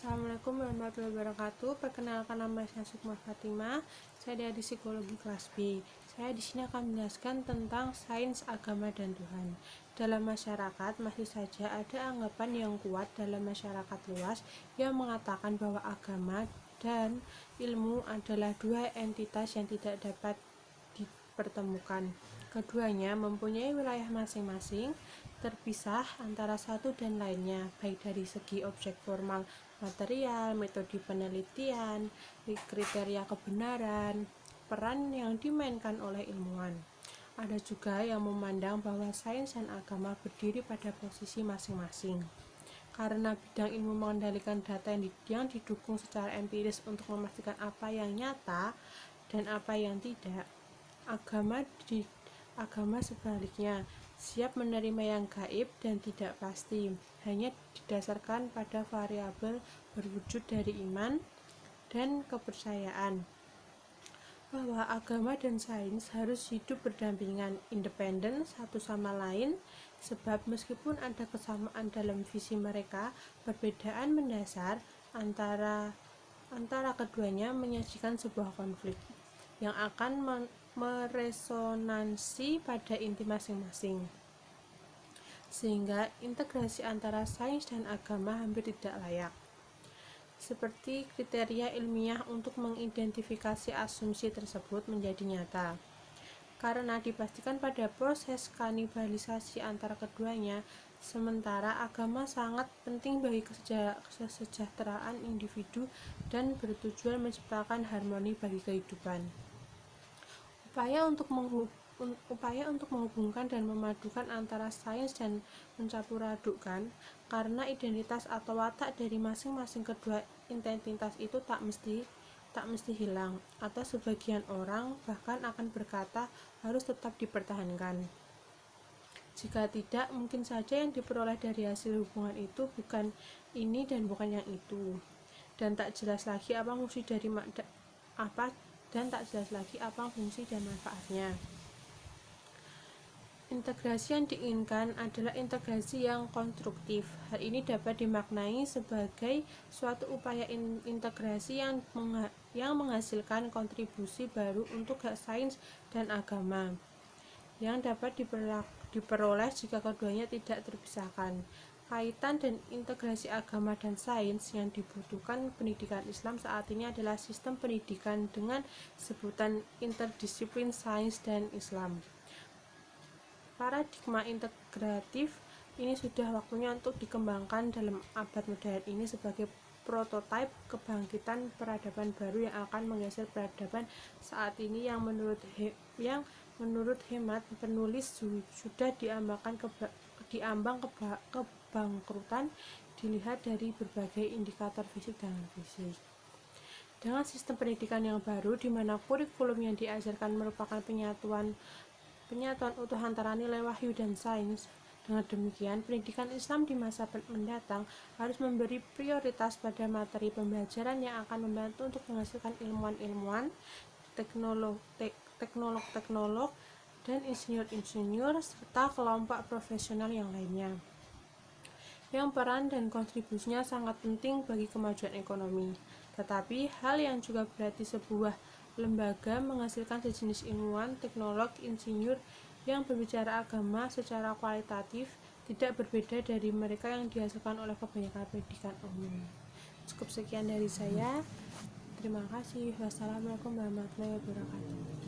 Assalamualaikum warahmatullahi wabarakatuh. Perkenalkan, nama saya Sukma Fatimah. Saya dari Psikologi kelas B. Saya di sini akan menjelaskan tentang sains, agama, dan Tuhan. Dalam masyarakat masih saja ada anggapan yang kuat dalam masyarakat luas yang mengatakan bahwa agama dan ilmu adalah dua entitas yang tidak dapat dipertemukan. Keduanya mempunyai wilayah masing-masing, terpisah antara satu dan lainnya, baik dari segi objek formal material, metode penelitian, kriteria kebenaran, peran yang dimainkan oleh ilmuwan. Ada juga yang memandang bahwa sains dan agama berdiri pada posisi masing-masing. Karena bidang ilmu mengendalikan data yang didukung secara empiris untuk memastikan apa yang nyata dan apa yang tidak, agama sebaliknya siap menerima yang gaib dan tidak pasti, hanya didasarkan pada variabel berwujud dari iman dan kepercayaan bahwa agama dan sains harus hidup berdampingan, independen satu sama lain, sebab meskipun ada kesamaan dalam visi mereka, perbedaan mendasar antara keduanya menyajikan sebuah konflik yang akan meresonansi pada inti masing-masing, sehingga integrasi antara sains dan agama hampir tidak layak. Seperti kriteria ilmiah untuk mengidentifikasi asumsi tersebut menjadi nyata, karena dipastikan pada proses kanibalisasi antara keduanya, sementara agama sangat penting bagi kesejahteraan individu dan bertujuan menciptakan harmoni bagi kehidupan. Upaya untuk menghubungkan dan memadukan antara sains dan mencampur-adukkan, karena identitas atau watak dari masing-masing kedua entitas itu tak mesti hilang, atau sebagian orang bahkan akan berkata harus tetap dipertahankan. Jika tidak, mungkin saja yang diperoleh dari hasil hubungan itu bukan ini dan bukan yang itu, dan tak jelas lagi apa fungsi dan manfaatnya. Integrasi yang diinginkan adalah integrasi yang konstruktif. Hal ini dapat dimaknai sebagai suatu upaya integrasi yang menghasilkan kontribusi baru untuk sains dan agama, yang dapat diperoleh jika keduanya tidak terpisahkan. Kaitan dan integrasi agama dan sains yang dibutuhkan pendidikan Islam saat ini adalah sistem pendidikan dengan sebutan interdisiplin sains dan Islam. Paradigma integratif ini sudah waktunya untuk dikembangkan dalam abad modern ini sebagai prototipe kebangkitan peradaban baru yang akan menggeser peradaban saat ini yang menurut hemat penulis sudah diambang kebangkrutan dilihat dari berbagai indikator fisik dan fisik. Dengan sistem pendidikan yang baru di mana kurikulum yang diajarkan merupakan penyatuan utuh antara nilai wahyu dan sains. Dengan demikian, pendidikan Islam di masa mendatang harus memberi prioritas pada materi pembelajaran yang akan membantu untuk menghasilkan ilmuwan-ilmuwan, teknolog-teknolog, dan insinyur-insinyur, serta kelompok profesional yang lainnya, yang peran dan kontribusinya sangat penting bagi kemajuan ekonomi. Tetapi, hal yang juga berarti sebuah lembaga menghasilkan sejenis ilmuwan, teknolog, insinyur yang berbicara agama secara kualitatif tidak berbeda dari mereka yang dihasilkan oleh kebanyakan pendidikan umum. Cukup sekian dari saya. Terima kasih. Wassalamualaikum warahmatullahi wabarakatuh.